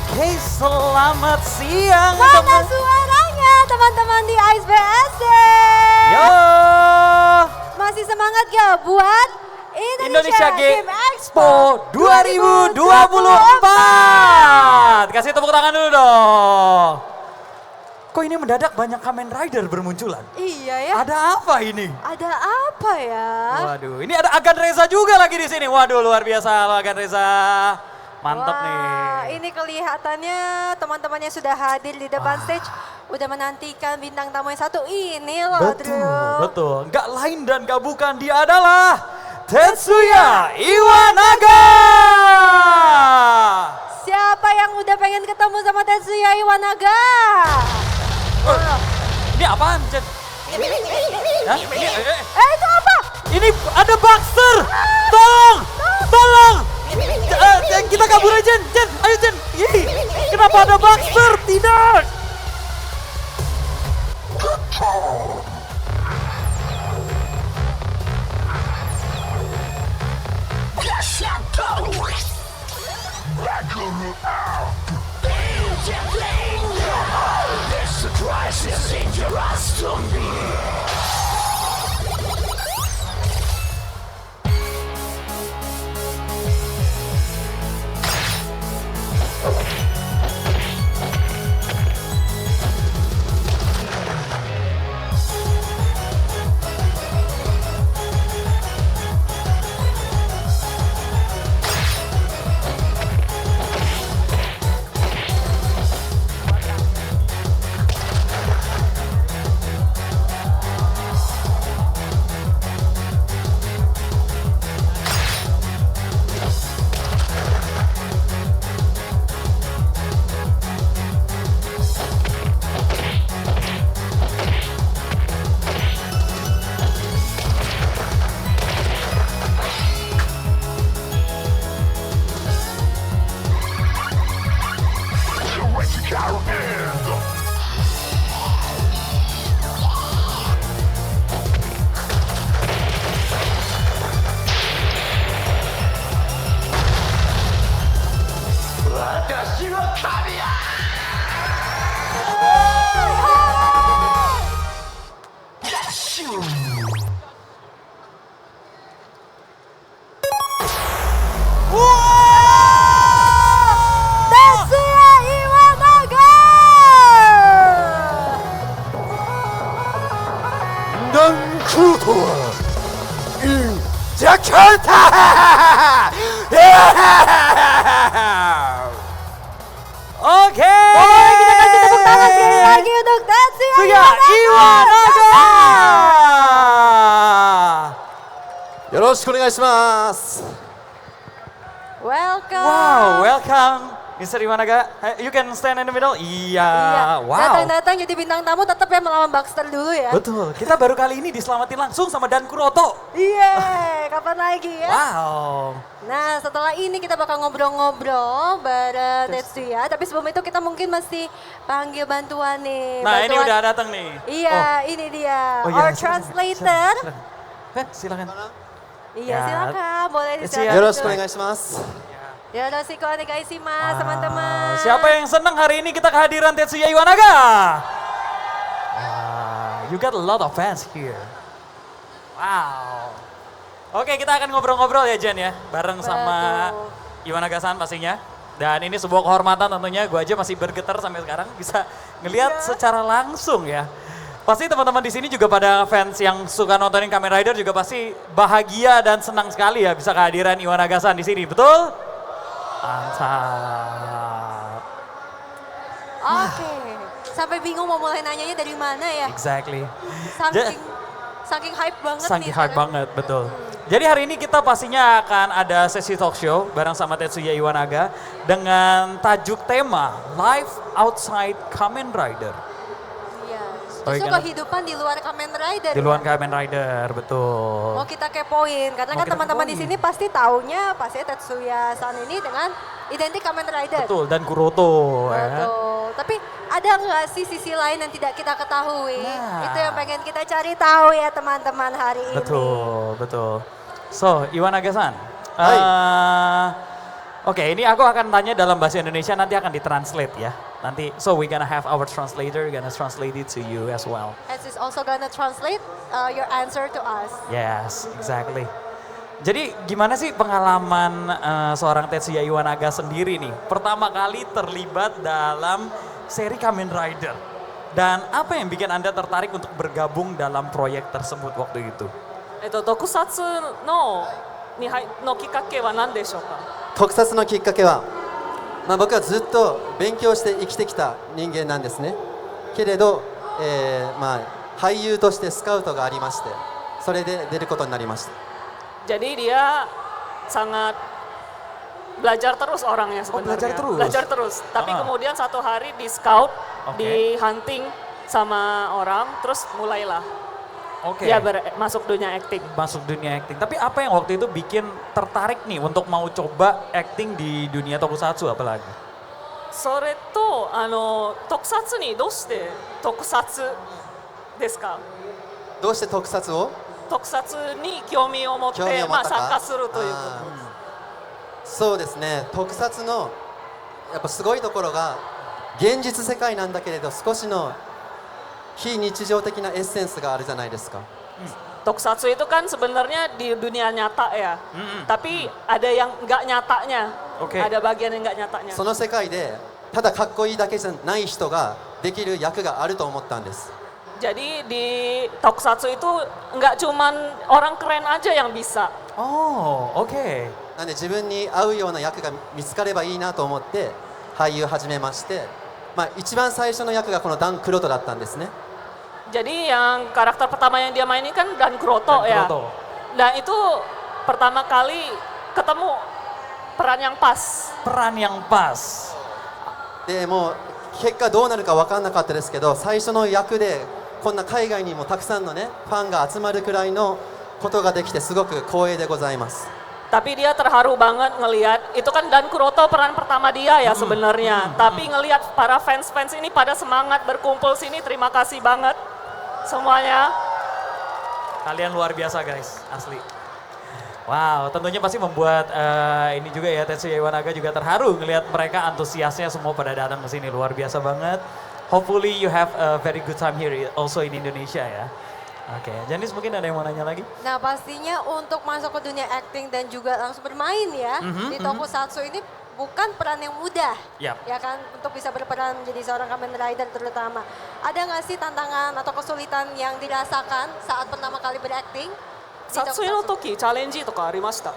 Hey, selamat siang. Mana suaranya teman-teman di Ice BSD? Yo, Masih semangat gak buat Indonesia Game Expo 2024. Kasih tepuk tangan dulu dong. Kok ini mendadak banyak Kamen Rider bermunculan? Iya ya. Ada apa ini? Ada apa ya? Waduh, ini ada Agan Reza juga lagi di sini. Waduh, luar biasa loh Agan Reza. Mantap Wah, nih. ini kelihatannya teman-temannya sudah hadir di depan stage. Udah menantikan bintang tamu yang satu ini loh, Betul, Drew. betul. Gak lain dan gak bukan, dia adalah Tetsuya Iwanaga. Siapa yang udah pengen ketemu sama Tetsuya Iwanaga? Ini apaan, Jen? Hah? Itu apa? Ini ada Baxter. Tolong, tolong. Kita kabur aja, Jen. Ayo, Jen. Ih, kenapa ada Baxter? Tidak. Tetsuya Iwanaga! Dan Kuto in Jakarta. Oke. Boleh kita kasih tepuk tangan sekali lagi untuk Tetsuya Iwanaga. Yoroshiku onegaishimasu. Welcome. Wow, welcome Mr. Iwanaga. You can stand in the middle. Iya, wow. Datang-datang jadi bintang tamu tetap ya melawan Baxter dulu ya. Betul, kita baru kali ini diselamatin langsung sama Dan Kuroto. Iya, kapan lagi ya? Wow. Nah setelah ini kita bakal ngobrol-ngobrol bareng Tetsuya. Tapi sebelum itu kita mungkin mesti panggil bantuan nih. Nah ini Bantuan- udah datang nih. Iya, ini dia. Oh, iya, Our silakan, translator. silakan. Iya, Ya. silakan. Boleh Tetsuya. disiapkan. Yoroshiku onegaishimasu. Yoroshiku onegaishimasu, teman-teman. Siapa yang senang hari ini kita kehadiran Tetsuya Iwanaga? You got a lot of fans here. Wow. Oke, kita akan ngobrol-ngobrol ya Jen ya, bareng sama Iwanaga-san pastinya. Dan ini sebuah kehormatan tentunya, gue aja masih bergetar sampai sekarang bisa ngelihat secara langsung ya. Pasti teman-teman di sini juga pada fans yang suka nontonin Kamen Rider juga pasti bahagia dan senang sekali ya bisa kehadiran Iwanaga-san di sini, betul? Mantap. Oke. Sampai bingung mau mulai nanyanya dari mana ya. Exactly. Saking hype banget nih. Saking hype sekarang. banget, betul. Jadi hari ini kita pastinya akan ada sesi talk show bareng sama Tetsuya Iwanaga dengan tajuk tema Life Outside Kamen Rider. Iya. Oh, Justru iya. kehidupan di luar Kamen Rider. Di luar Kamen Rider, betul. Mau kita kepoin karena Mau kan kita teman-teman di kepoin. sini pasti taunya pasti Tetsuya-san ini dengan identik Kamen Rider. Betul, dan Kuroto. Ya. kan? Betul. Tapi ada nggak sih sisi lain yang tidak kita ketahui? Nah. Itu yang pengen kita cari tahu ya teman-teman hari ini. Betul, betul. So, Iwanaga-san. Hai. Oke, ini aku akan tanya dalam bahasa Indonesia, nanti akan ditranslate ya. Nanti, so we gonna have our translator, gonna translate it to you as well. As is also gonna translate your answer to us. Yes, exactly. Jadi gimana sih pengalaman seorang Tetsuya Iwanaga sendiri nih? Pertama kali terlibat dalam seri Kamen Rider. Dan apa yang bikin Anda tertarik untuk bergabung dalam proyek tersebut waktu itu? 特撮のきっかけは何でしょうか。特撮のきっかけは、僕はずっと勉強して生きてきた人間なんですね。けれど、俳優としてスカウトがありまして、それで出ることになりました。 Jadi dia sangat belajar terus orangnya sebenarnya. belajar terus? Tapi Ah. kemudian satu hari di scout, Oke. di hunting sama orang, terus mulailah Oke. dia masuk dunia acting. Masuk dunia acting. Tapi apa yang waktu itu bikin tertarik nih untuk mau coba acting di dunia tokusatsu apalagi? それと特撮にどうして特撮ですか。どうして特撮を特撮に興味を持って興味を持ったか参加するというこあそうですね、特撮のやっぱすごいところが現実世界なんだけれど少しの非日常的なエッセンスがあるじゃないですか。 Tokusatsu itu kan sebenarnya di dunia nyata ya, tapi ada yang nggak nyatanya, Oke. ada bagian yang nggak nyatanya. その世界でただかっこいいだけじゃない人ができる役があると思ったんです。 Jadi di Tokusatsu itu nggak cuman orang keren aja yang bisa. Oh, oke. なんで自分に合うような役が見つかればいいなと思って俳優始めまして、一番最初の役がこのダン・クロトだったんですね。 Jadi yang karakter pertama yang dia mainin kan Dan Kuroto Dan ya. Kuroto. Dan itu pertama kali ketemu peran yang pas. Peran yang pas. でもう結果どうなるか分かんなかったですけど、最初の役でこんな海外にもたくさんのねファンが集まるくらいのことができてすごく光栄でございます。 Tapi dia terharu banget ngelihat, itu kan Dan Kuroto peran pertama dia ya sebenarnya. Tapi ngelihat para fans-fans ini pada semangat berkumpul sini, terima kasih banget semuanya. Kalian luar biasa guys, asli. Wow, tentunya pasti membuat ini juga ya Tetsuya Iwanaga juga terharu ngelihat mereka antusiasnya semua pada datang ke sini, luar biasa banget. Hopefully you have a very good time here also in Indonesia ya. Oke, Janis mungkin ada yang mau nanya lagi? Nah pastinya untuk masuk ke dunia acting dan juga langsung bermain ya di Tokusatsu ini bukan peran yang mudah. Yap. Ya kan, untuk bisa berperan menjadi seorang Kamen Rider terutama. Ada nggak sih tantangan atau kesulitan yang dirasakan saat pertama kali berakting? di 撮影の Tokusatsu? 時チャレンジとかありました。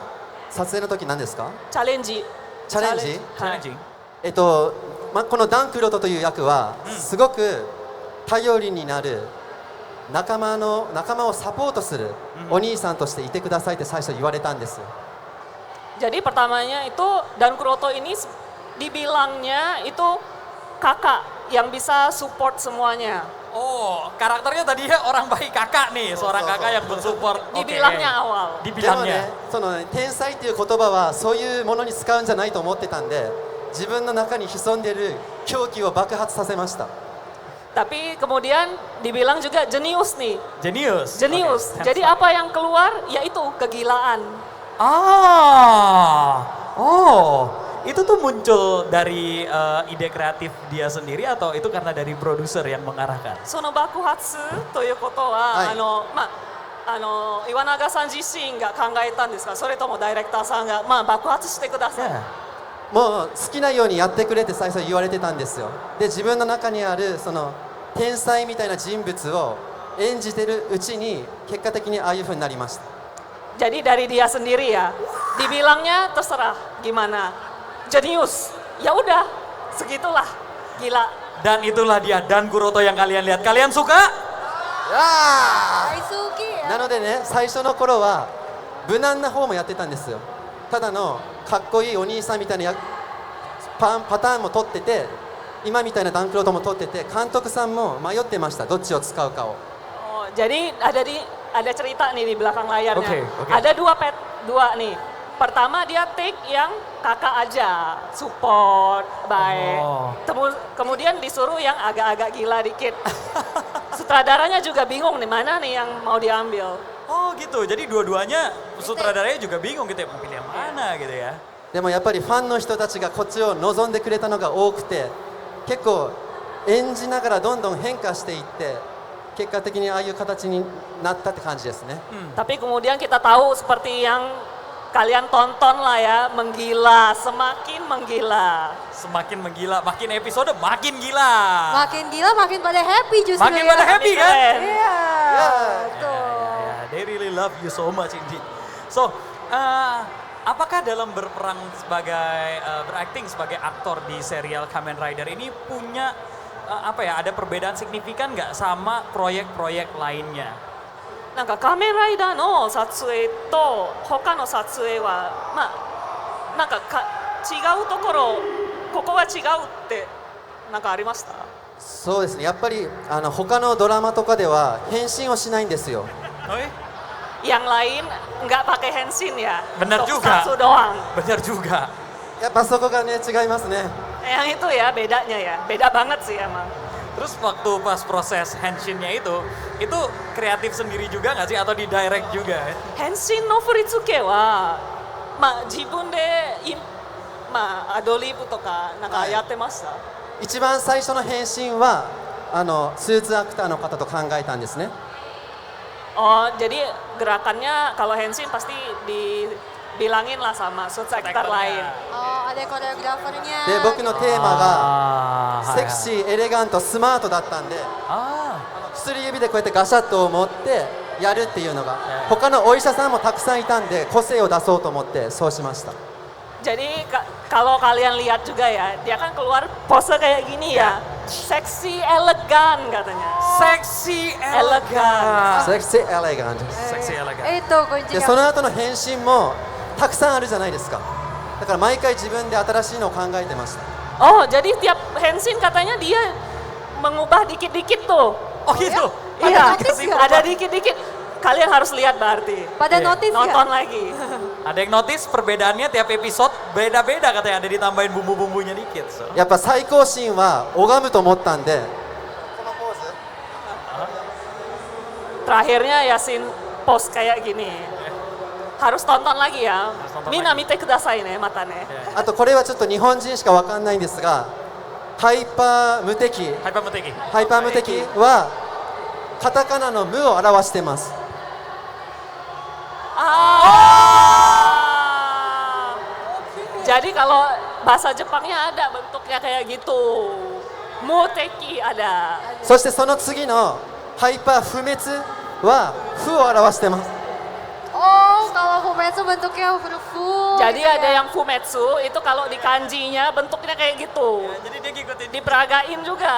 撮影の時何ですか？チャレンジ。チャレンジ？はい。 Challenging. このダン・クロトという役はすごく頼りになる仲間をサポートするお兄さんとしていてくださいって最初言われたんです。 Jadi pertamanya itu Dan Kuroto ini dibilangnya itu kakak yang bisa support semuanya. Oh, karakternya tadi ya orang baik kakak nih, seorang kakak yang mensupport. Oke. Dibilangnya awal. でも Dibilangnya. ね、その天才っていう言葉はそういうものに使うんじゃないと思ってたんで、自分の中に潜んでる狂気を爆発させました。 Tapi kemudian dibilang juga jenius nih. Jenius. Jenius. Oke. Jadi apa yang keluar yaitu kegilaan. Itu tuh muncul dari ide kreatif dia sendiri atau itu karena dari produser yang mengarahkan? その爆発ということは、はい岩永さん自身が考えたんですか、それともダイレクターさんが、爆発してください。 Yeah. もう好きなようにやってくれって最初言われてたんですよ。で自分の中にあるその天才みたいな人物を演じてるうちに結果的にああいう風になりました。 Jadi dari dia sendiri ya, dibilangnya terserah gimana, jenius, ya udah segitulah, gila. Dan itulah dia Dan Kuroto yang kalian lihat. Kalian suka? Daisuki ya. なのでね、最初の頃は無難な方もやってたんですよ。ただのかっこいいお兄さんみたいなパターンも取ってて、今みたいなダンクロートも取ってて、監督さんも迷ってました、どっちを使うかを。 Oh, jadi ada cerita nih di belakang layarnya. Oke. Ada dua nih. Pertama dia take yang kakak aja, support, baik. Oh. Kemudian disuruh yang agak-agak gila dikit. Sutradaranya juga bingung nih mana nih yang mau diambil. Oh gitu, jadi dua-duanya sutradaranya juga bingung gitu ya, mau pilih yang mana gitu ya. でもやっぱりファンの人たちがこっちを望んでくれたのが多くて、結構演じながらどんどん変化していって、結果的にああいう形になったって感じですね。 Tapi kemudian kita tahu seperti yang kalian tonton lah ya, menggila, semakin menggila. Semakin menggila, makin episode makin gila. Makin gila makin pada happy justru Makin ya. pada happy kan? Keren. Iya. Betul. Yeah, they really love you so much indeed. So, apakah dalam berperang sebagai berakting sebagai aktor di serial Kamen Rider ini punya apa ya? Ada perbedaan signifikan nggak sama proyek-proyek lainnya? なんか仮面ライダーの撮影と他の撮影はまあなんか違うところ、ここが違うってなんかありました？そうですね、やっぱり他のドラマとかでは変身をしないんですよ。 Yang lain nggak pakai henshin ya? Benar Untuk juga. Satsu doang. Benar juga. やっぱそこがね違いますね。 Yang itu ya bedanya ya, beda banget sih emang. Terus waktu pas proses henshinnya itu kreatif sendiri juga nggak sih atau di direct juga? 変身の振り付けは、まあ自分でまあアドリブとかなんかやってました。一番最初の変身はスーツアクターの方と考えたんですね。 Oh, jadi gerakannya kalau henshin pasti dibilangin lah sama suits actor lain. Oh, ada koreografernya. で僕のテーマがあセクシー、エレガント、スマートだったんで、薬指でこうやってガシャッと持ってやるっていうのが、他のお医者さんもたくさんいたんで個性を出そうと思ってそうしました。 Jadi kalau kalian lihat juga ya, dia kan keluar pose kayak gini ya. Seksi elegan katanya. Seksi elegan. セクシー、エレガント。 Seksi elegan. Itu で kuncinya. その後の変身もたくさんあるじゃないですか。だから毎回自分で新しいのを考えてました。 Oh, jadi tiap henshin katanya dia mengubah dikit-dikit tuh. Oh gitu. Iya, notice nggak? ada dikit-dikit. Kalian harus lihat berarti. Pada Iya. notice Nonton ya? lagi. Ada yang notice perbedaannya tiap episode beda-beda katanya, ada ditambahin bumbu-bumbunya dikit. So. やっぱ最高シーンは拝むと思ったんで、 Terakhirnya Yasin post kayak gini. Harus tonton lagi ya. tonton Mina lagi. mite kudasai ne, mata ne. あとこれはちょっと日本人しかわかんないんですが、ハイパー無敵、 Hyper Muteki. ハイパー無敵はカタカナの無を表してます。 Ah. Jadi kalau bahasa Jepangnya ada bentuknya kayak gitu. Muteki ada. そしてその次のハイパー不滅は負を表してます。 Oh, kalau fumetsu bentuknya huruf fu. Jadi gitu ada ya. yang fumetsu itu kalau di kanjinya bentuknya kayak gitu. Jadi dia ngikutin. Diperagain juga.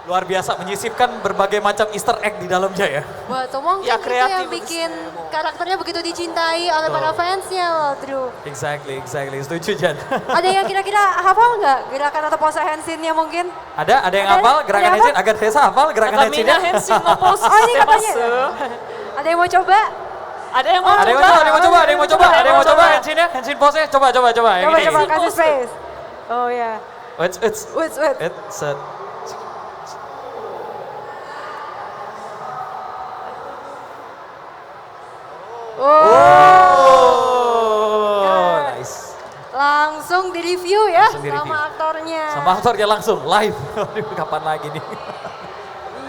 Luar biasa menyisipkan berbagai macam Easter egg di dalamnya ya. Wah, tuh mungkin Ya, itu kreatif yang bikin karakternya begitu dicintai oleh Betul. para fansnya loh, Drew. Exactly. Setuju Jan. Ada yang kira-kira hafal nggak gerakan atau pose henshinnya mungkin? Ada yang Ada- hafal gerakan ada apa? henshin? Agak Tessa hafal gerakan Kata henshinnya? Mina henshin no pose. Oh, ini katanya. Temasu. Ada yang mau coba? Ada yang mau Ada yang mau coba henshinnya? Henshin pose-nya? Coba. Yang Coba, ini. coba, Henshin kasih pose. space. Oh ya. It's Wait. Oh, nice. Langsung di-review ya Langsung di-review. sama aktornya. Sama aktornya langsung live. Aduh, kapan lagi nih?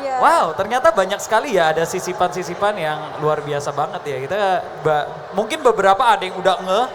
Iya. Wow, ternyata banyak sekali ya ada sisipan-sisipan yang luar biasa banget ya. Kita mungkin beberapa ada yang udah ngeh,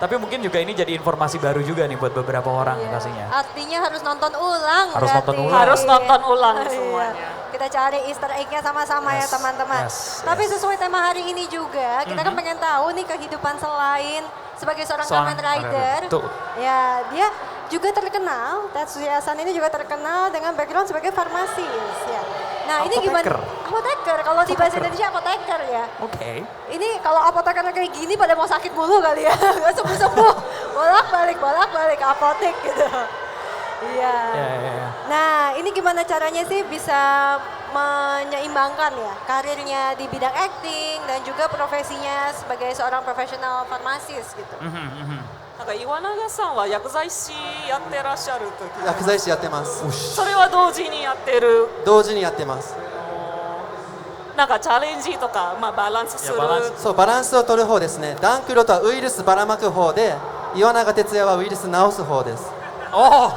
tapi mungkin juga ini jadi informasi baru juga nih buat beberapa orang Iya. pastinya. Artinya harus nonton ulang Harus berarti. nonton ulang. Harus nonton ulang Iya. semuanya. Kita cari Easter egg-nya sama-sama ya Yes, teman-teman. yes, Tapi yes. sesuai tema hari ini juga, kita kan pengen tahu nih kehidupan selain sebagai seorang Kamen Rider. Tuh. Ya, dia juga terkenal, Tetsuya San ini juga terkenal dengan background sebagai farmasis ya. Nah, ini gimana? Apoteker. Apoteker, kalau di bahasa Indonesia apoteker ya. Oke. Ini kalau apotekernya kayak gini pada mau sakit mulu kali ya, nggak sembuh-sembuh, bolak-balik apotek gitu. Iya. Ya. Nah, ini gimana caranya sih bisa menyeimbangkan ya karirnya di bidang acting dan juga profesinya sebagai seorang profesional farmasis gitu. なんか岩永さんは薬剤師やってらっしゃる時、薬剤師やってます。それは同時にやってる。同時にやってます。なんかチャレンジとか、まあバランスする。いやバランスそう、バランスを取る方ですね。ダンクロとはウイルスばらまく方で、岩永哲也はウイルス治す方です。 Oh,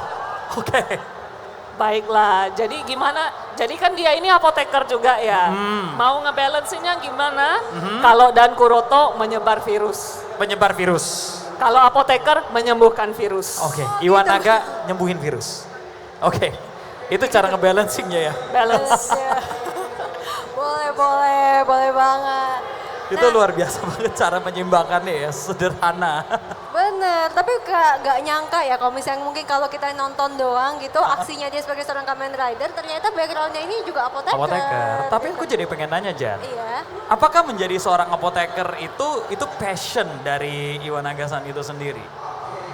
oke. Baiklah, jadi gimana? Jadi kan dia ini apoteker juga ya. Mau ngebalansinya gimana? Kalau Dan Kuroto menyebar virus. Penyebar virus. Kalau apoteker menyembuhkan virus. Oke, Iwanaga nyembuhin virus. Oke, itu cara ngebalancingnya ya. Balance. Ya. boleh banget. Itu luar biasa banget cara menyeimbangkannya ya, sederhana. Bener, tapi gak nyangka ya kalau misalnya mungkin kalau kita nonton doang gitu, aksinya dia sebagai seorang Kamen Rider, ternyata backgroundnya ini juga apoteker. Apoteker. Tapi aku jadi pengen nanya, Jan. Iya. Apakah menjadi seorang apoteker itu passion dari Iwanaga-san itu sendiri?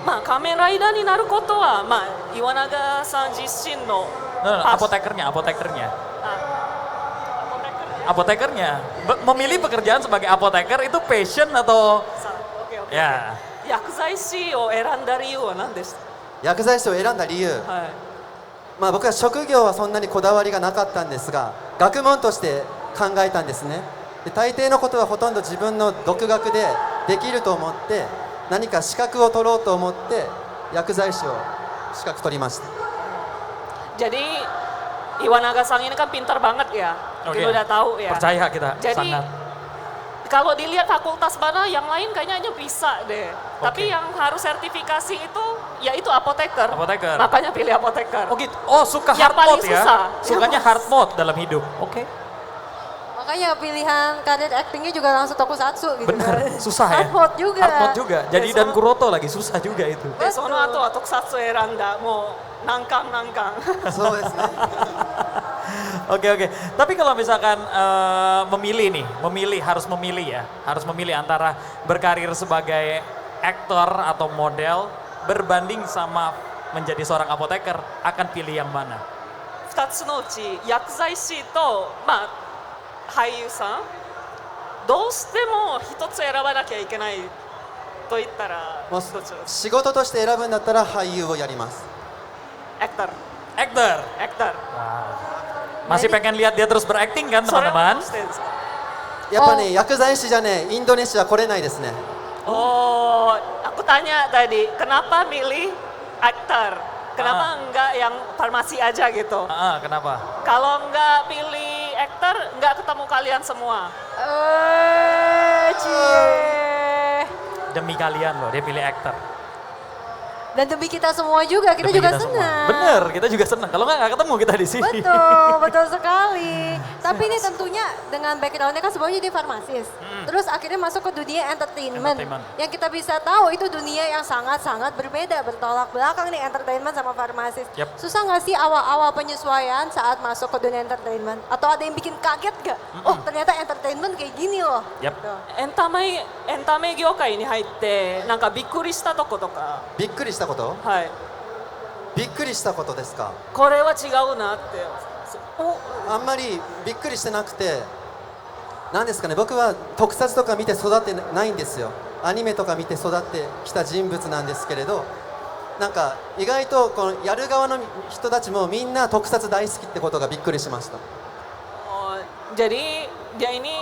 まあ仮面ライダーになることは、まあ岩永さん自身の Apotekernya. Apotekernya. Memilih pekerjaan sebagai apoteker itu passion atau ya? 薬剤師を選んだ理由は何ですか？薬剤師を選んだ理由、はい。まあ、僕は職業はそんなにこだわりがなかったんですが、学問として考えたんですね。で大抵のことはほとんど自分の独学でできると思って、何か資格を取ろうと思って薬剤師を資格取りました。 Jadi Iwanaga-san ini kan pintar banget ya. Oke. Kita udah tahu ya. Percaya kita, Jadi sangat. kalau dilihat fakultas mana yang lain kayaknya bisa deh. Tapi yang harus sertifikasi itu ya itu apoteker. Apoteker. Makanya pilih apoteker. Oh gitu. Oh, suka Yang hard paling mode ya. susah. Sukanya hard mode dalam hidup. Oke. Makanya pilihan karir actingnya juga langsung tokusatsu gitu. Bener, kan. susah ya. Hard mode juga. Hard mode juga. Jadi Dan Kuroto lagi susah juga itu. でその後は特撮を選んだもう難関そうですね。 Oke. Tapi kalau misalkan harus memilih antara berkarir sebagai aktor atau model berbanding sama menjadi seorang apoteker, akan pilih yang mana? 2つのうち薬剤師とまあ俳優さんどうしても1つ選ばなきゃいけないと言ったらどもうっちですか？仕事として選ぶんだったら俳優をやります。 Actor. Aktor. Masih pengen lihat dia terus berakting kan それは teman-teman? どうしてですか？やっぱね、薬剤師じゃね、インドネシア来れないですね。 Oh, aku tanya tadi, kenapa milih aktor? Kenapa enggak yang farmasi aja gitu? Kenapa? Kalau enggak pilih aktor, enggak ketemu kalian semua. Cie. Demi kalian loh, dia pilih aktor. Dan demi kita semua juga, kita Demi juga kita semua. senang. Bener, kita juga senang. Kalau nggak ketemu kita di sini. Betul sekali. Tapi ini tentunya dengan backgroundnya kan sebelumnya dia farmasis. Terus akhirnya masuk ke dunia entertainment. Yang kita bisa tahu itu dunia yang sangat-sangat berbeda, bertolak belakang nih entertainment sama farmasis. Yep. Susah nggak sih awal-awal penyesuaian saat masuk ke dunia entertainment? Atau ada yang bikin kaget nggak? Oh ternyata entertainment kayak gini loh. Yep. Gitu. エンタメ業界に入ってなんかびっくりしたとことか、びっくりしたこと？はい、びっくりしたことですか？これは違うなってあんまりびっくりしてなくて、なんですかね、僕は特撮とか見て育ってないんですよ。アニメとか見て育ってきた人物なんですけれど、なんか意外とこのやる側の人たちもみんな特撮大好きってことがびっくりしました。 jadi dia ini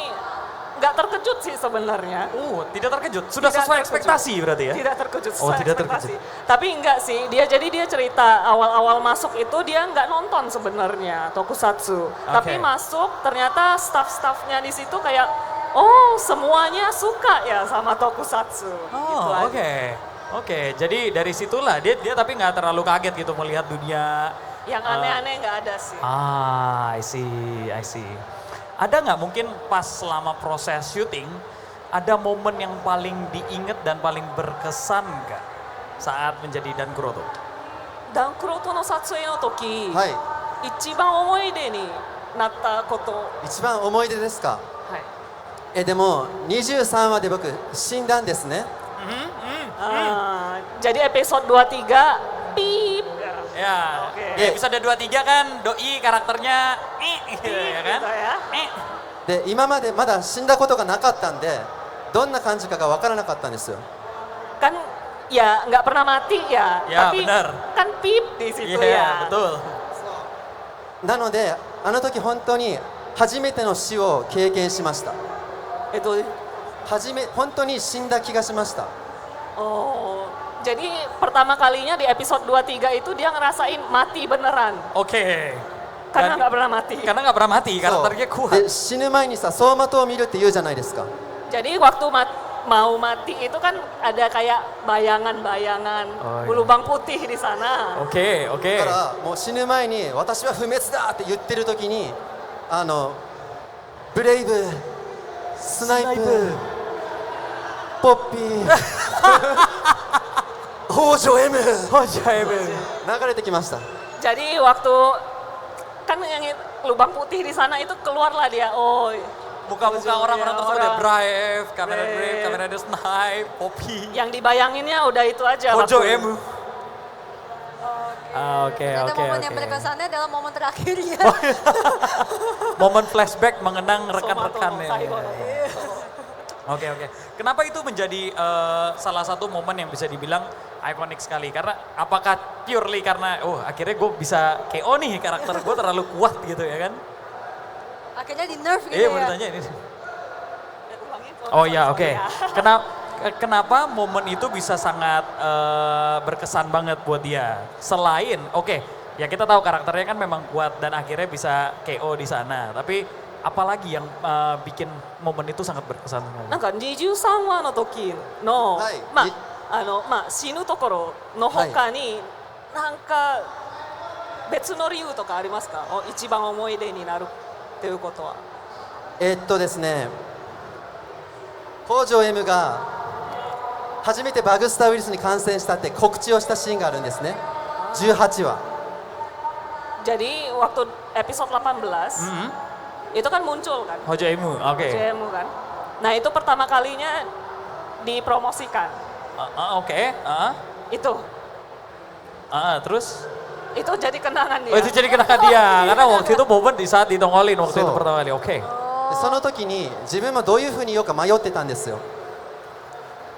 nggak terkejut sih sebenarnya. Tidak terkejut. Sudah Tidak sesuai terkejut. ekspektasi berarti ya? Tidak terkejut Oh, sesuai tidak ekspektasi. terkejut. Tapi enggak sih, dia cerita awal-awal masuk itu dia nggak nonton sebenarnya tokusatsu. Tapi masuk ternyata staff-staffnya di situ kayak oh semuanya suka ya sama tokusatsu. Gitu Oh, aja. Oke. Jadi dari situlah dia tapi nggak terlalu kaget gitu melihat dunia. Yang aneh-aneh nggak ada sih. I see. Ada nggak mungkin pas selama proses syuting, ada momen yang paling diinget dan paling berkesan nggak saat menjadi Dan Kuroto? Dan Kuroto no satsui no toki, はい。一番思い出になったこと。一番思い出ですか？はい。でも23話で僕死んだんですね。 Jadi episode 23 pip. Ya, Oke. di episode 23 kan Doi karakternya gitu ya kan? Gitu ya. で今までまだ死んだことがなかったんで、どんな感じかが分からなかったんですよ。 Kan ya nggak pernah mati ya, Ya, tapi benar. kan pip di situ Iya, ya. betul. なのであの時本当に初めての死を経験しました。 Itu 本当に死んだ気がしました。 oh Jadi pertama kalinya di episode 2-3 itu dia ngerasain mati beneran. Oke. Karena Dan- nggak pernah mati. Karena nggak pernah mati, そう karakternya kuat. で死ぬ前にさ走馬灯を見るって言うじゃないですか Jadi waktu mau mati itu kan ada kayak bayangan-bayangan Oh, iya. lubang putih di sana. Oke, oke. だからもう死ぬ前に私は不滅だって言ってる時にブレイブスナイプポッピー北条 M 流れてきました Jadi waktu kan yang lubang putih di sana itu keluarlah dia. Oh, Muka-muka orang-orang tersebut ya, orang. Brave, Kamen Rider, Brave. Kamen Rider Snipe, Poppy, yang dibayanginnya udah itu aja. Hojo waktu- Emu. Oke, Ada oke, momen yang oke. berkesannya adalah momen terakhirnya. Momen flashback mengenang Somato rekan-rekannya. Saiho. Oke, oke. Kenapa itu menjadi salah satu momen yang bisa dibilang ikonik sekali? Karena apakah purely karena, akhirnya gue bisa KO nih, karakter gue terlalu kuat gitu ya kan? Akhirnya di nerf gitu Mau ya. ditanya ini. Ulangin, Oh ya, sorry, oke. ya. Kenapa momen itu bisa sangat berkesan banget buat dia? Selain, ya kita tahu karakternya kan memang kuat dan akhirnya bisa KO di sana. Tapi apalagi yang bikin momen itu sangat berkesan? なんか23話の時の、はい死ぬところの他に、なんか別の理由とかありますか？一番思い出になるっていうことは。ですね北条 M が初めてバグスターウイルスに感染したって告知をしたシーンがあるんですね18話 Jadi waktu episode 18 itu kan muncul kan, Hojo Emu, oke. JMU kan. Nah itu pertama kalinya dipromosikan. Oke, Itu terus? itu jadi kenangan dia. Oh itu jadi kenangan dia, karena waktu itu momen di saat ditongolin waktu itu So. pertama kali, oke. でその時に自分もどういうふうに言おうか迷ってたんですよ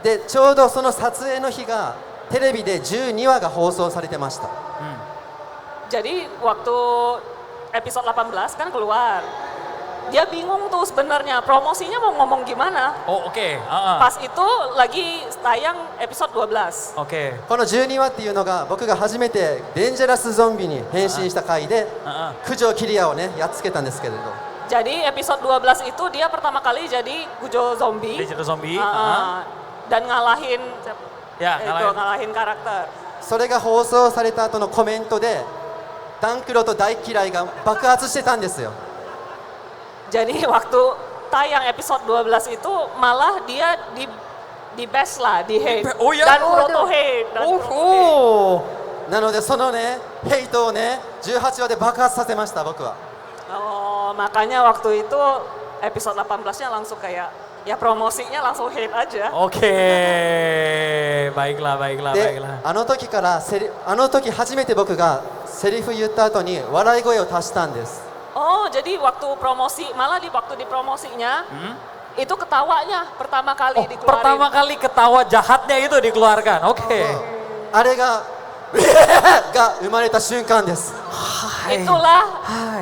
でちょうどその撮影の日がテレビで12話が放送されてました Jadi waktu episode 18 kan keluar. Dia bingung tuh sebenarnya promosinya mau ngomong gimana. Oh oke, Pas itu lagi tayang episode 12. oke. この12話っていうのが僕が初めてデンジャラスゾンビに変身した回で九条キリアをねやっつけたんですけれど Jadi episode 12 itu dia pertama kali jadi Gujo zombie. Dia jadi zombie, Dan ngalahin Ya, ngalahin karakter. それが放送された後のコメントでダンクロと大嫌いが爆発してたんですよ Jadi waktu tayang episode 12 itu malah dia di best lah, di hate. Oh ya? Dan Kuroto hate. Dan Kuroto hate. なのでそのねヘイトをね18話で爆発させました僕は Oh, makanya waktu itu episode 18-nya langsung kayak ya promosinya langsung hate aja. Oke, baiklah, baiklah, で baiklah. あの時からあの時初めて僕がセリフ言った後に笑い声を足したんです Oh, jadi waktu promosi, malah waktu dipromosinya, itu ketawanya pertama kali dikeluarin. Pertama kali ketawa jahatnya itu dikeluarkan, oke. あれがが生まれた瞬間です Itulah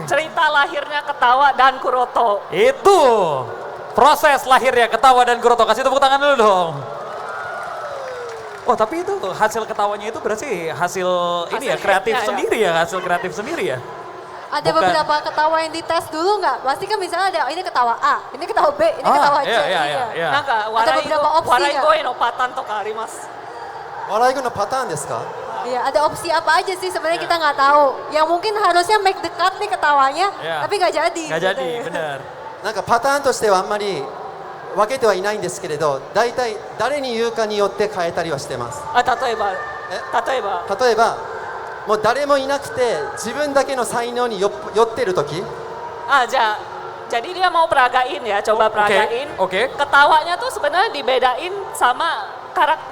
cerita lahirnya ketawa dan Kuroto. Itu proses lahirnya ketawa dan Kuroto. Kasih tepuk tangan dulu dong. Oh tapi itu hasil ketawanya itu berarti hasil ini ya Hasil kreatif hit-nya ya? sendiri ya, hasil kreatif sendiri ya. Ada Bukan. beberapa ketawa yang dites dulu nggak? Pasti kan misalnya ada ini ketawa A, ini ketawa B, ini ketawa C. iya. なんか Ada beberapa opsi 笑い ya? 声のパターンとかあります。笑い声のパターンですか Iya, ada opsi apa aja sih sebenarnya kita nggak tahu. Yang mungkin harusnya make the cut nih ketawanya, Iya. tapi nggak jadi. Gak gitu jadi, ya. benar. なんかパターンとしてはあんまり分けてはいないんですけれど大体誰に言うかによって変えたりはしてます例えば、例えばもう誰もいなくて自分だけの才能に寄ってる時 jadi dia mau peragain ya, coba peragain. Oke. Ketawanya tuh sebenarnya dibedain sama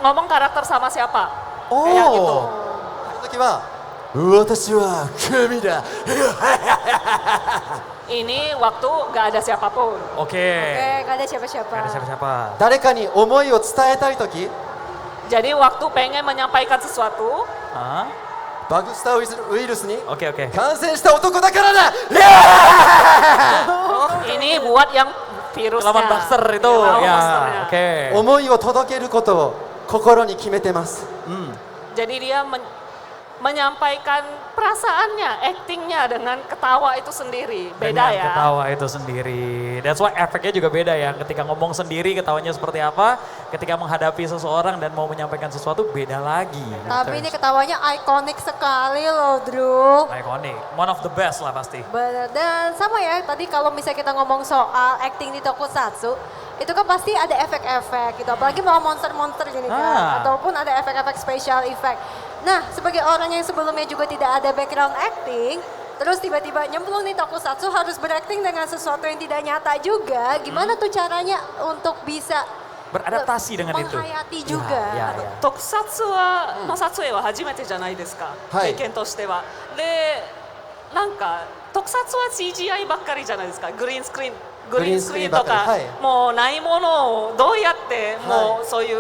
ngomong karakter sama siapa. Kayak gitu. その時は私は神だ Ini waktu nggak ada siapapun. Oke. Oke, nggak ada siapa-siapa. Gak ada siapa-siapa. 誰かに思いを伝えたい時 Jadi waktu pengen menyampaikan sesuatu, Hah? バグスターウイルスに Oke, oke. 感染した男だからだ ini buat yang virusnya. Lawan Baxter itu Lawan ya. Baxternya. Oke. 思いを届けることを心に決めてます Jadi dia menyampaikan perasaannya, actingnya dengan ketawa itu sendiri. Beda Dengan ya. ketawa itu sendiri. That's why efeknya juga beda ya. Ketika ngomong sendiri ketawanya seperti apa, ketika menghadapi seseorang dan mau menyampaikan sesuatu beda lagi. Tapi ini ketawanya ikonik sekali loh, Drew. Iconic, one of the best lah pasti. Bener. Dan sama ya, tadi kalau misalnya kita ngomong soal acting di tokusatsu, itu kan pasti ada efek-efek gitu. Apalagi mau monster-monster gini kan. Ataupun ada efek-efek special effect. Nah, sebagai orang yang sebelumnya juga tidak ada background acting, terus tiba-tiba nyemplung nih tokusatsu harus berakting dengan sesuatu yang tidak nyata juga. Gimana tuh caranya untuk bisa beradaptasi dengan itu? menghayati juga. Tokusatsu wa, no satsue wa hajimete janai desu ka? はい。経験としては。で、なんか特撮は CGI ばっかりじゃないですか。グリーンスクリーンとか、はい。もうないものをどうやってもうそういう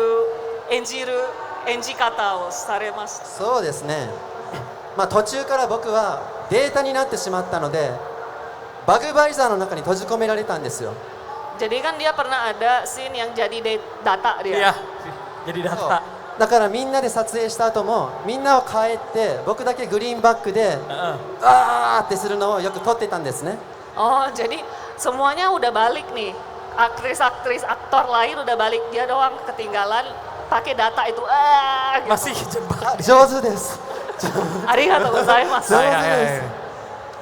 演じ方をされました。そうですね、まあ、途中から僕はデータになってしまったのでバグバイザーの中に閉じ込められたんですよ。 Jadi kan dia pernah ada scene yang jadi data dia. Iya, jadi そう data. だからみんなで撮影した後もみんなを帰って僕だけグリーンバックで Heeh. あーってするのをよく撮ってたんですね。 Oh, jadi semuanya udah balik nih. Aktris-aktris, aktor lain udah balik. Dia doang ketinggalan pakai data itu. Gitu. Masih jebak. 上手です。ありがとうございます。上手で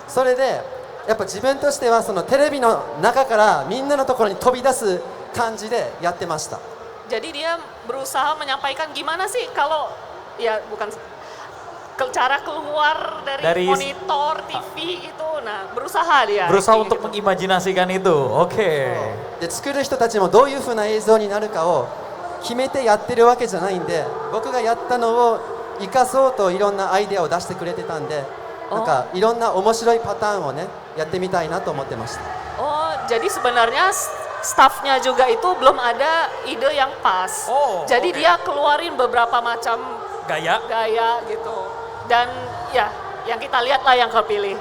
す。それでやっぱ自分としてはそのテレビの中からみんなのところに飛び出す感じでやってました。 Jadi dia berusaha menyampaikan gimana sih kalau ya bukan cara keluar dari monitor TV itu. Nah, berusaha dia. Berusaha acting untuk gitu. mengimajinasikan itu. Oke. で作る人たちもどういう風な映像になるかを決めてやってるわけじゃないんで僕がやったのを生かそうといろんなアイデアを出してくれてたんでなんかいろんな面白いパターンをねやってみたいなと思ってました。 Oh, jadi sebenarnya staffnya juga itu belum ada ide yang pas. Oh, jadi oke. dia keluarin beberapa macam Gaya. gaya gitu. Dan ya, yang kita lihat lah yang kepilih.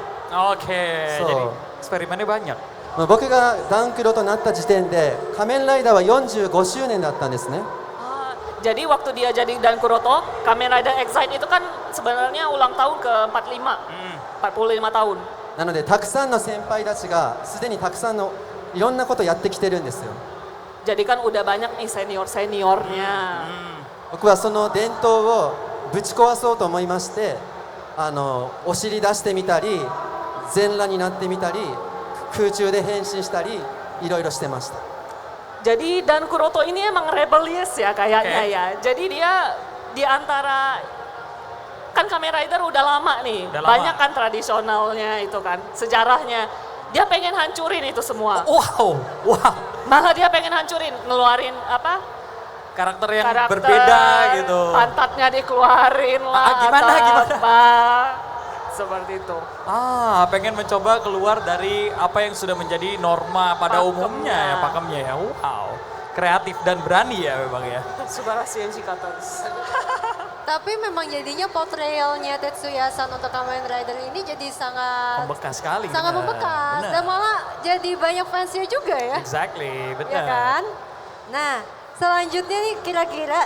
Oke. So. Jadi eksperimennya banyak. まあ僕がダンクロとなった時点で仮面ライダーは45周年だったんですね。 Ah, jadi waktu dia jadi Dan Kuroto, Kamen Rider Excite itu kan sebenarnya ulang tahun ke 45 tahun. なのでたくさんの先輩たちがすでにたくさんのいろんなことをやってきてるんですよ。 Jadi kan udah banyak nih senior-seniornya. 僕はその伝統をぶち壊そうと思いましてお尻出してみたり全裸になってみたり空中で変身したりいろいろしてました。 Jadi Dan Kuroto ini emang rebellious ya kayaknya Oke. ya. Jadi dia di antara kan Kamen Rider udah lama nih. Udah lama. Banyak kan tradisionalnya itu kan, sejarahnya. Dia pengen hancurin itu semua. Wow. Malah dia pengen hancurin, ngeluarin apa? Karakter yang Karakter, berbeda gitu. Pantatnya dikeluarin lah. Gimana? apa. Seperti itu. Pengen mencoba keluar dari apa yang sudah menjadi norma pada Pakemnya. umumnya ya, pakemnya ya. Wow. Kreatif dan berani ya memang ya. Subarashi Enshikata desu. Tapi memang jadinya portrayalnya Tetsuya-san untuk Kamen Rider ini jadi sangat Membekas sekali. sangat bener. membekas Bener. dan malah jadi banyak fansnya juga ya. Exactly, benar. Ya kan? Nah, selanjutnya nih kira-kira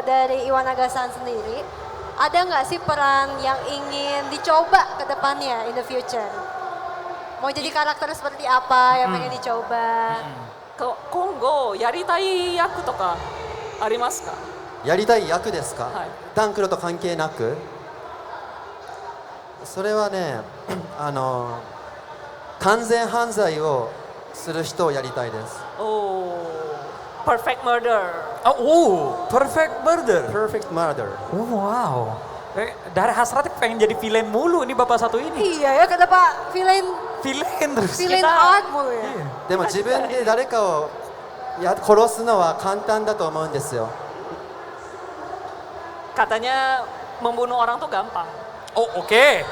dari Iwanaga-san sendiri, ada nggak sih peran yang ingin dicoba ke depannya in the future? Mau jadi karakter seperti apa yang pengen dicoba? Kongo, yaritai yaku toka arimasu ka? やりたい役ですか、はいダンクロと関係なくそれはね完全犯罪をする人をやりたいです。 Oh, Perfect Murder. Perfect Murder. Perfect Murder. Wow. Dari hasratnya pengen jadi villain mulu ini bapak satu ini. Iya ya, kenapa villain Villain terus. art mulu ya? でも自分で誰かを殺すのは簡単だと思うんですよ。 Katanya membunuh orang tuh gampang. Oh, oke.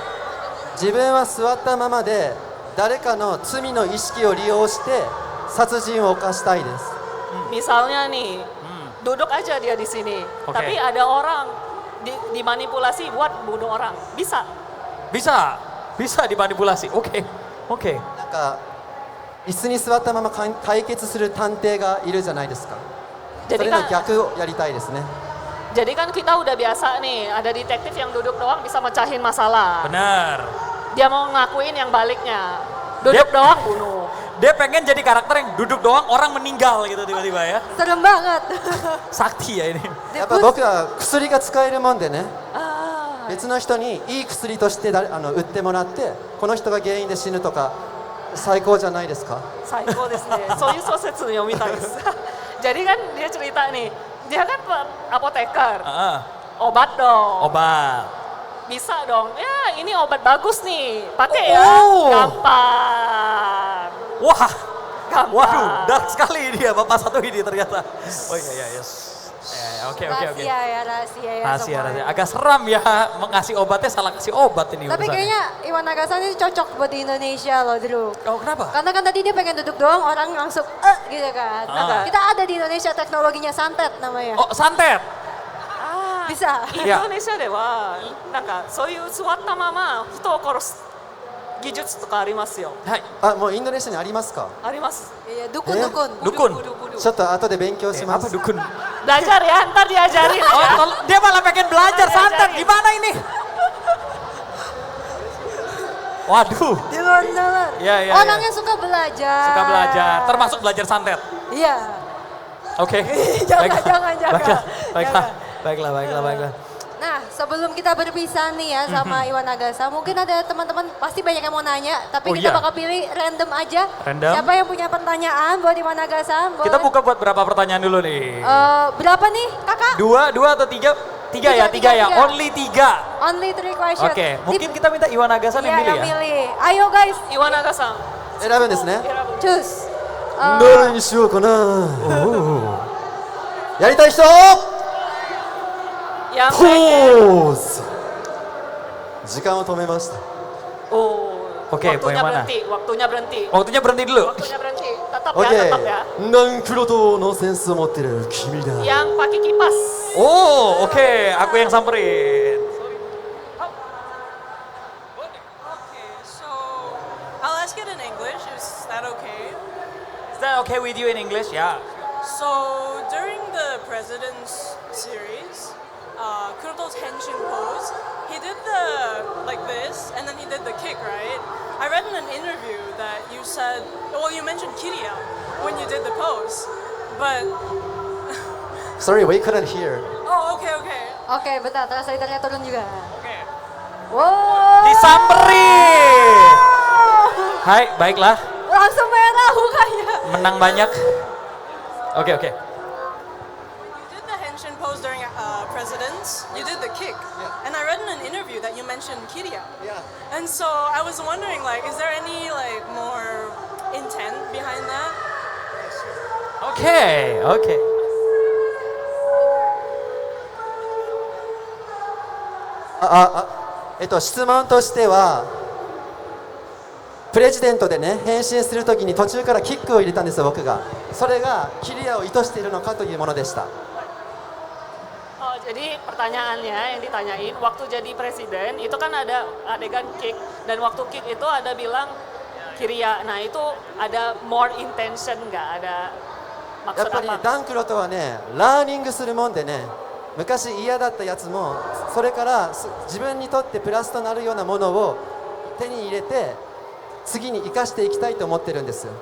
自分は座ったままで誰かの罪の意識を利用して殺人を犯したいです。 Misalnya nih, duduk aja dia di sini, Oke. tapi ada orang dimanipulasi buat bunuh orang. Bisa. Bisa dimanipulasi. Oke. なんか椅子に座ったまま解決する探偵がいるじゃないですか。そ Jadi れの kan, 逆をやりたいですね。Jadi kan kita udah biasa nih, ada detektif yang duduk doang bisa mecahin masalah. Benar. Dia mau ngakuin yang baliknya. Duduk doang bunuh. Dia pengen jadi karakter yang duduk doang orang meninggal gitu tiba-tiba ya. Serem banget. Sakti ya ini. やっぱ僕は薬が使えるもんでね、別の人にいい薬として売ってもらって、この人が原因で死ぬとか、最高じゃないですか。 Psychoですね. Soyu sosetsu Yomita desu. Jadi kan dia cerita nih, dia kan apoteker. Obat dong. Obat. Bisa dong. Ya, ini obat bagus nih. Pakai ya. Gampang. Wah. Gampang. Waduh, dark sekali dia Bapak satu ini ternyata. Oh iya, yes. Oke. Rahasia ya Rahasia. semuanya. Agak seram ya mengasih obatnya salah kasih obat ini Tapi urusannya. kayaknya Iwan Nagasan ini cocok buat di Indonesia loh, Drew. Oh, kenapa? Karena kan tadi dia pengen duduk doang, orang langsung gitu kan. Kita ada di Indonesia teknologinya santet namanya. Oh, santet. Bisa. インドネシアではなんかそういう座ったまま人を殺す技術とかありますよ。はい。あ、もうインドネシアにありますか。あります。 Iya, dukun. Dukun. ちょっと後で勉強しま Apa す。 dukun? Belajar ya, ntar diajarin Oh, ya. dia malah pengen belajar santet. Gimana ini? Waduh. Jangan dengar. Iya. Orang yang suka belajar. Suka belajar, termasuk belajar santet. Iya. Oke. Jangan. Baiklah. Nah, sebelum kita berpisah nih ya sama Iwan Nagasa, mungkin ada teman-teman pasti banyak yang mau nanya, tapi Oh, kita iya. bakal pilih random aja. Random. Siapa yang punya pertanyaan buat Iwan Nagasa? Boleh. Kita buka buat berapa pertanyaan dulu nih? Berapa nih, Kakak? Dua atau tiga? Tiga ya. Tiga. Only 3. Only 3 questions. Oke, mungkin kita minta Iwan Nagasan yang Iya, milih ya. milih. Ayo guys, Iwanaga-san. 選ぶんですね。 choose. どれにしようかな。やりたい人。 Yang ポ pengen. ーズ。時間を止めました。 Oh, Oke, waktunya yang mana? berhenti. Waktunya berhenti. Waktunya berhenti dulu. Waktunya berhenti. Tetap オッ ya, ケ tetap ya. ー。ナンクロトのセンスを持ってる君だ。 Yang pakai kipas. Oh, oke. Aku yang samperin. Okay, so I'll ask it in English. Is that okay? Is that okay with you in English? Ya. So during the President's series, Kuroto's henshin pose, he did the like this, and then he did the kick, right? I read in an interview that you said, well, you mentioned Kirya when you did the pose, but Sorry, we couldn't hear. oh, okay. Oke, bentar, translatornya turun juga. Okay. Wow. Disamperin. Hai, baiklah. Langsung merah mukanya. Menang banyak. Oke. You did the henshin pose during Presidents. You did the kick, and I read in an interview that you mentioned Kirya. Yeah. And so I was wondering, like, is there any like more intent behind that? Oke. 質問としては、プレジデントでね、変身するときに途中からキックを入れたんですよ、僕が。それがキリアを意図しているのかというものでした。 Oh, jadi pertanyaannya yang ditanyain waktu jadi presiden itu kan ada adegan kick dan waktu kick itu ada bilang Kirya. Nah itu ada more intention nggak? Ada やっ maksud ぱり apa? ダンクロとはね、ラーニングするもんでね、昔嫌だったやつも、それから自分にとってプラスとなるようなものを手に入れて、次に生かしていきたいと思ってるんですよ。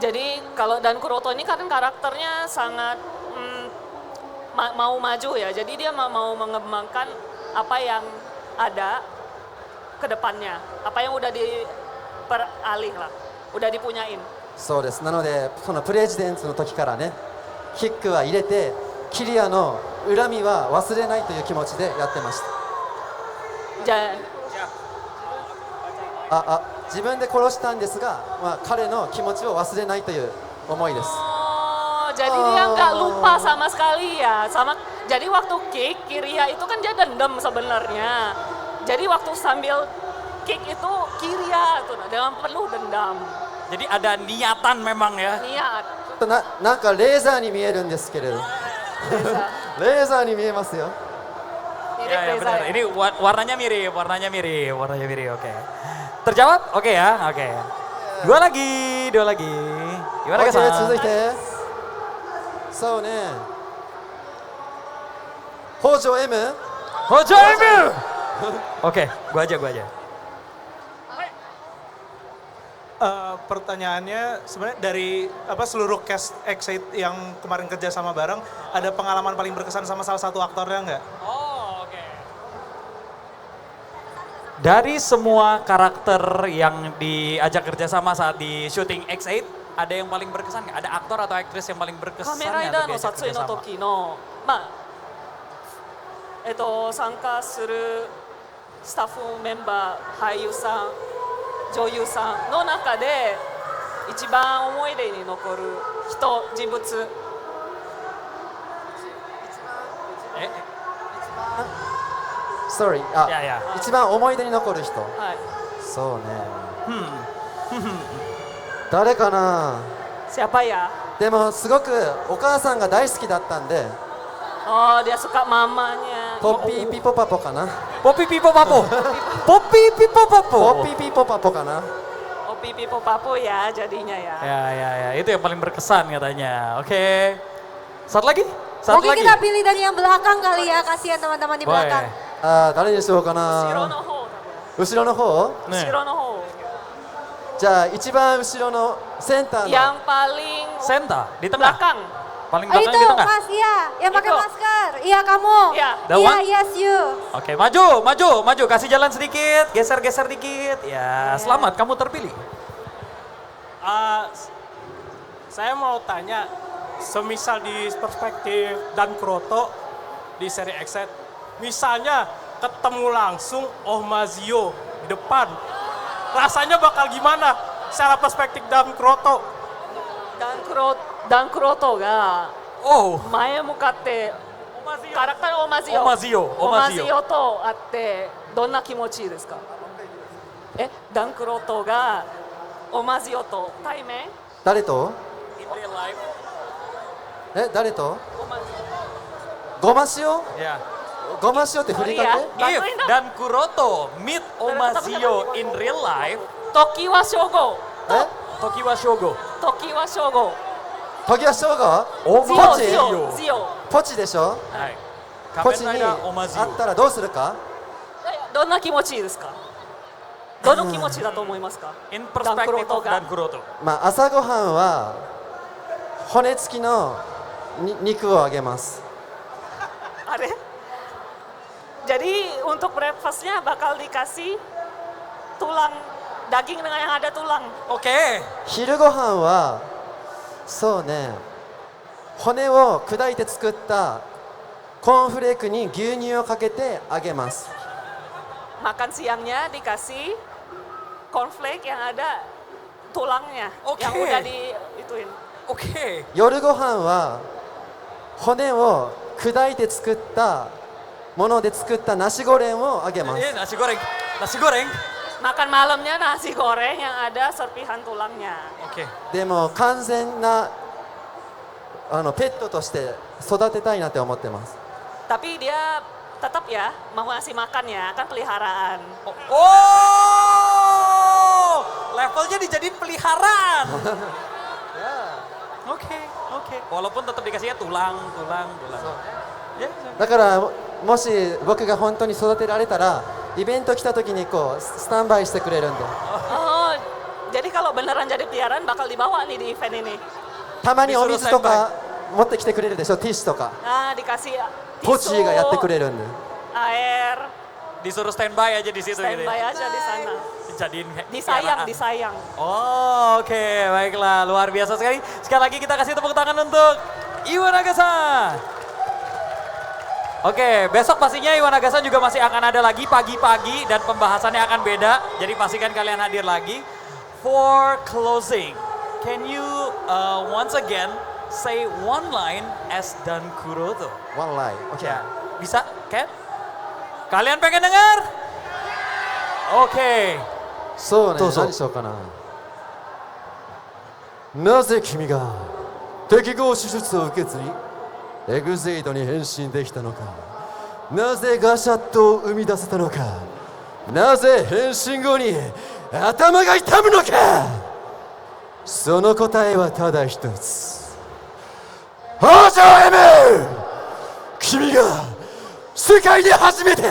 Jadi kalau Dan Kuroto ini kan karakternya sangat mau maju ya. Jadi dia mau mengembangkan apa yang ada ke depannya. Apa yang udah diperalih lah, udah dipunyain. そうです。なので、そのプレジデントの時からね、キックは入れて、キリアの恨みは忘れないという気持ちでやってました。 自分で殺したんですが、彼の気持ちを忘れないという思いです。 Oh, jadi dia nggak lupa sama sekali ya. Jadi waktu kick, Kirya itu kan dia dendam sebenarnya. Jadi waktu sambil kick itu Kirya tuh dengan penuh dendam. Jadi ada niatan memang ya. Niat. なんかレーザーに見えるんですけれど、レーザーに見えますよ。 Mirip Ya, Reza benar. ya. Ini warnanya mirip. Oke. Terjawab? Oke ya, oke. Dua lagi. Gimana オッケー、 Kesan? 続いて。そうね。Hojo M. Hojo Emil. Oke, gua aja. Pertanyaannya sebenarnya dari seluruh cast X8 yang kemarin kerja sama bareng, ada pengalaman paling berkesan sama salah satu aktornya nggak? Oh, oke. Dari semua karakter yang diajak kerjasama saat di syuting X8, ada yang paling berkesan nggak? Ada aktor atau aktris yang paling berkesan 仮面 nggak ライダー untuk の diajak 撮影の kerjasama? 時の、参加するスタッフメンバー、俳優さん、女優さんの中で一番思い出に残る人物。 Sorry. いや。一番思い出に残る人。はい。そうね。誰かな。 Siapa ya? でもすごくお母さんが大好きだったんで、 Oh, dia suka mamanya. ポッピーピポパポかな。 Poppy Pipo Papo. Poppy Pipo ポ Papo. ッピーピポパポかな。 Oh, pipi papu ya jadinya ya. Ya, itu yang paling berkesan katanya. Oke. Satu lagi? Satu Mungkin lagi. kita pilih dari yang belakang kali ya, kasihan teman-teman di belakang. Boleh. 誰にしようか Shiro な。 no ho. 後ろの方。 Nih. Shiro no ho. じゃあ一番後ろのセンターの。 Yang paling Senta di tengah. belakang. Paling Ah, belakang itu di tengah. Mas, iya, yang pakai Itu. masker. Iya kamu. Iya. That Iya, one? yes you. Oke, maju, kasih jalan sedikit, geser dikit. Ya, selamat, kamu terpilih. Saya mau tanya, semisal di perspektif Dan Kuroto di seri X8, misalnya ketemu langsung Mazio di depan, rasanya bakal gimana secara perspektif Dan Kuroto? ダンクロートが Oh, 前向かってキャラクターのオマジオオマジオと会ってどんな気持ちですか？ダンクロートがオマジオと対面？誰と？誰と？ゴマシオ？ ya. ゴマシオって振りかけ？ If Dan Kuroto meet Omazio in real life, 時は正午。 Tokiwa Shogo. 時は正午。時は翔吾？オジマジオ。オジオ。ポチでしょ？はい。ポチに仮面ライダーオマジオ。会ったらどうするか？どんな気持ちですか？どの気持ちだと思いますか？ In perspective of Dan Kuroto. まあ朝ごはんは骨付きの肉をあげます。 Ada? Jadi untuk breakfastnya bakal dikasih tulang daging dengan yang ada tulang. Oke. 昼ごはんはそうね、骨を砕いて作ったコーンフレークに牛乳をかけてあげます。 Makan siangnya dikasih cornflake yang ada tulangnya, Oke. yang udah diituin. Oke. 夜ごはんは骨を砕いて作ったもので作ったナシゴレンをあげます。 Nasi goreng. Nasi goreng. Makan malamnya nasi goreng yang ada serpihan tulangnya. Oke. でも完全なペットとして育てたいなって思ってます。 Tapi dia tetap ya mau ngasih makan ya, kan peliharaan. Oh, levelnya dijadiin peliharaan. Oke. Walaupun tetap dikasihnya tulang. Ya, だからもし僕が本当に育てられたらイベント来た時にこうスタンバイしてくれるんで、 Oh, jadi kalau beneran jadi peliharaan bakal dibawa nih di event ini. たまにお水とか持ってきてくれるでしょ、ティッシュとか。 Nah, dikasih ポチーがやってくれるんで。 air, disuruh standby aja di situ gitu. standby aja di sana. Dijadiin Disayang, peliharaan. disayang. Oh, oke, baiklah, luar biasa sekali. Sekali lagi kita kasih tepuk tangan untuk Iwanagasan. Oke, besok pastinya Iwanagasan juga masih akan ada lagi pagi-pagi dan pembahasannya akan beda. Jadi pastikan kalian hadir lagi. For closing, can you once again say one line as Dan Kuroto? One line. Oke. Ya, bisa, Ken? Kalian pengen dengar? Oke. そうね、どうぞ何しようかな。なぜ君が適合手術を受けずにエグゼイドに変身できたのか。なぜガシャットを生み出せたのか。なぜ変身後に頭が痛むのか。その答えはただ一つ。北条 M！ 君が世界で初めて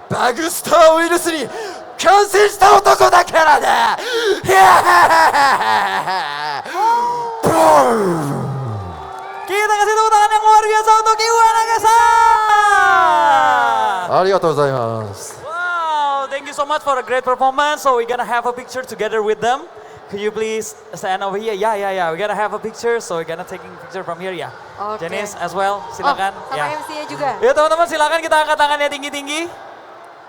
バグスターウイルスに感染した男だからね。Kita kasih tepuk tangan yang luar biasa untuk Iwanaga-san. ありがとうございます。 Wow, thank you so much for a great performance. So we're gonna have a picture together with them. Could you please stand over here? Yeah. We're gonna have a picture, so we're gonna taking picture from here ya. Oke. Janice as well, silakan. Oh, sama MC-nya juga. Ya teman-teman silakan kita angkat tangannya tinggi-tinggi.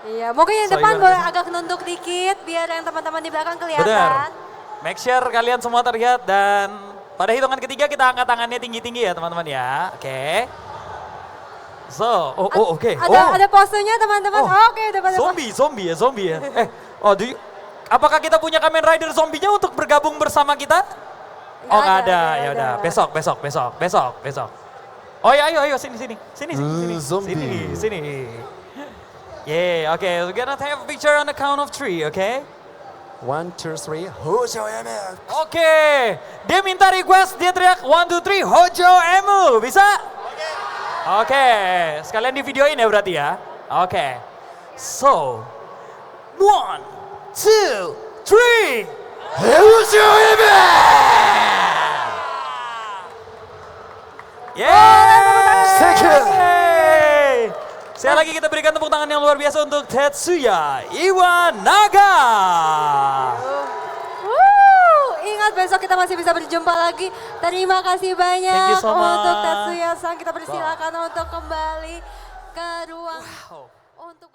Iya, mungkin yang So, depan Iwan boleh Gasan. agak nunduk dikit biar yang teman-teman di belakang kelihatan. Benar. Make sure kalian semua terlihat dan pada hitungan ketiga kita angkat tangannya tinggi-tinggi ya teman-teman ya. Oke. So, oke. Ada posenya teman-teman. Oh, Oke, udah pada zombie ya. Apakah kita punya Kamen Rider zombinya untuk bergabung bersama kita? Oh nggak ada, ya udah. Besok. Oh ya, ayo sini. Zombie. Sini. Yeah, okay. We're gonna have a picture on the count of 3, okay? 1, 2, 3、Hojo M。Oke, dia minta request, dia teriak 1, 2, 3, Hojo Emu, bisa? Oke, sekalian di videoin ya berarti ya. Oke, so 1, 2, 3, Hojo M。 Yeay! Thank you. Sekali lagi kita berikan tepuk tangan yang luar biasa untuk Tetsuya Iwanaga. Ingat besok kita masih bisa berjumpa lagi. Terima kasih banyak Thank you so much. untuk Tetsuya-san. Kita persilakan untuk kembali ke ruang untuk